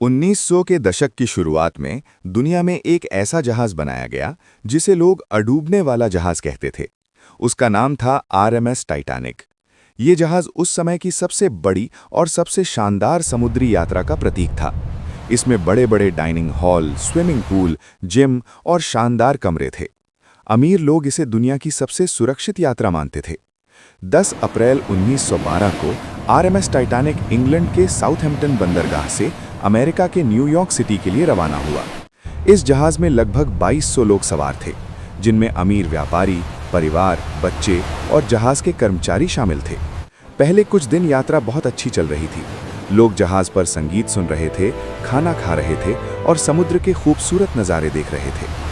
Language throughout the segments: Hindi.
1900 के दशक की शुरुआत में दुनिया में एक ऐसा जहाज बनाया गया जिसे लोग अडूबने वाला जहाज कहते थे। उसका नाम था आरएमएस टाइटैनिक। ये जहाज उस समय की सबसे बड़ी और सबसे शानदार समुद्री यात्रा का प्रतीक था। इसमें बड़े-बड़े dining hall, swimming pool, gym और शानदार कमरे थे। अमीर लोग इसे दुनिया की सबसे सुरक्षित यात्रा मानते थे। 10 अप्रैल 1912 को आरएमएस टाइटैनिक इंग्लैंड के साउथहैम्पटन बंदरगाह से अमेरिका के न्यूयॉर्क सिटी के लिए रवाना हुआ। इस जहाज में लगभग 2200 लोग सवार थे, जिनमें अमीर व्यापारी, परिवार, बच्चे और जहाज के कर्मचारी शामिल थे। पहले कुछ दिन यात्रा बहुत अच्छी चल रही थी। लोग जहाज पर संगीत सुन रहे थे, खाना खा रहे थे और समुद्र के खूबसूरत नज़ारे देख रहे थे।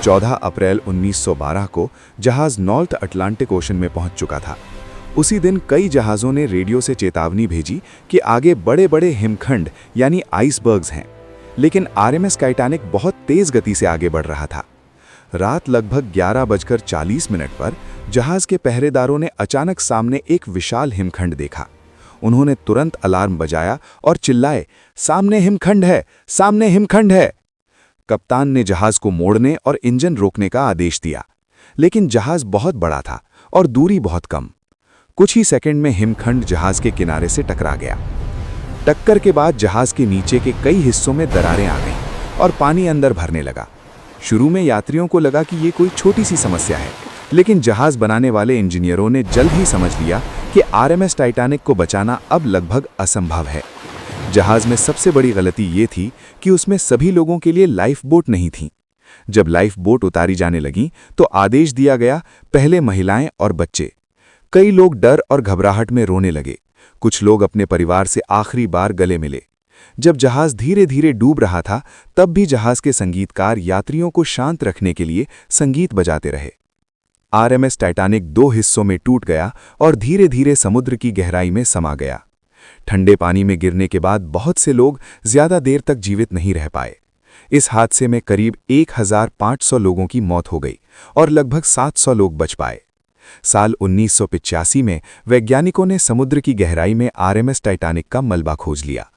14 अप्रैल 1912 को जहाज नॉर्थ अटलांटिक ओशन में पहुंच चुका था। उसी दिन कई जहाज़ों ने रेडियो से चेतावनी भेजी कि आगे बड़े-बड़े हिमखंड यानी आइसबर्ग्स हैं, लेकिन आरएमएस टाइटैनिक बहुत तेज़ गति से आगे बढ़ रहा था। रात लगभग 11:40 पर जहाज़ के पहरेदारों ने अचानक सामने एक विशाल हिमखंड देखा। उन्होंने तुरंत अलार्म बजाया और चिल्लाए, "सामने हिमखंड है! सामने हिमखंड है!" कप्तान ने जहाज को मोड़ने और इंजन रोकने का आदेश दिया, लेकिन जहाज बहुत बड़ा था और दूरी बहुत कम। कुछ ही सेकंड में हिमखंड जहाज के किनारे से टकरा गया। टक्कर के बाद जहाज के नीचे के कई हिस्सों में दरारें आ गईं और पानी अंदर भरने लगा। शुरू में यात्रियों को लगा कि ये कोई छोटी सी समस्या है, लेकिन जहाज बनाने वाले इंजीनियरों ने जल्द ही समझ लिया कि आरएमएस टाइटैनिक को बचाना अब लगभग असंभव है। जहाज में सबसे बड़ी गलती ये थी कि उसमें सभी लोगों के लिए लाइफ बोट नहीं थी। जब लाइफ बोट उतारी जाने लगी तो आदेश दिया गया, पहले महिलाएं और बच्चे। कई लोग डर और घबराहट में रोने लगे। कुछ लोग अपने परिवार से आखिरी बार गले मिले। जब जहाज धीरे धीरे डूब रहा था, तब भी जहाज के संगीतकार यात्रियों को शांत रखने के लिए संगीत बजाते रहे। आरएमएस टाइटैनिक 2 हिस्सों में टूट गया और धीरे धीरे समुद्र की गहराई में समा गया। ठंडे पानी में गिरने के बाद बहुत से लोग ज्यादा देर तक जीवित नहीं रह पाए। इस हादसे में करीब 1500 लोगों की मौत हो गई और लगभग 700 लोग बच पाए। साल 1985 में वैज्ञानिकों ने समुद्र की गहराई में आरएमएस टाइटैनिक का मलबा खोज लिया।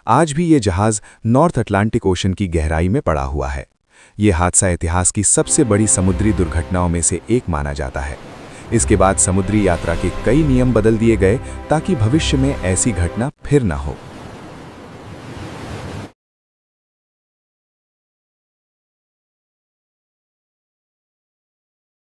आज भी ये जहाज नॉर्थ अटलांटिक ओशन की गहराई में पड़ा हुआ है। ये हादसा इतिहास की सबसे बड़ी समुद्री दुर्घटनाओं में से एक माना जाता है। इसके बाद समुद्री यात्रा के कई नियम बदल दिए गए ताकि भविष्य में ऐसी घटना फिर न हो।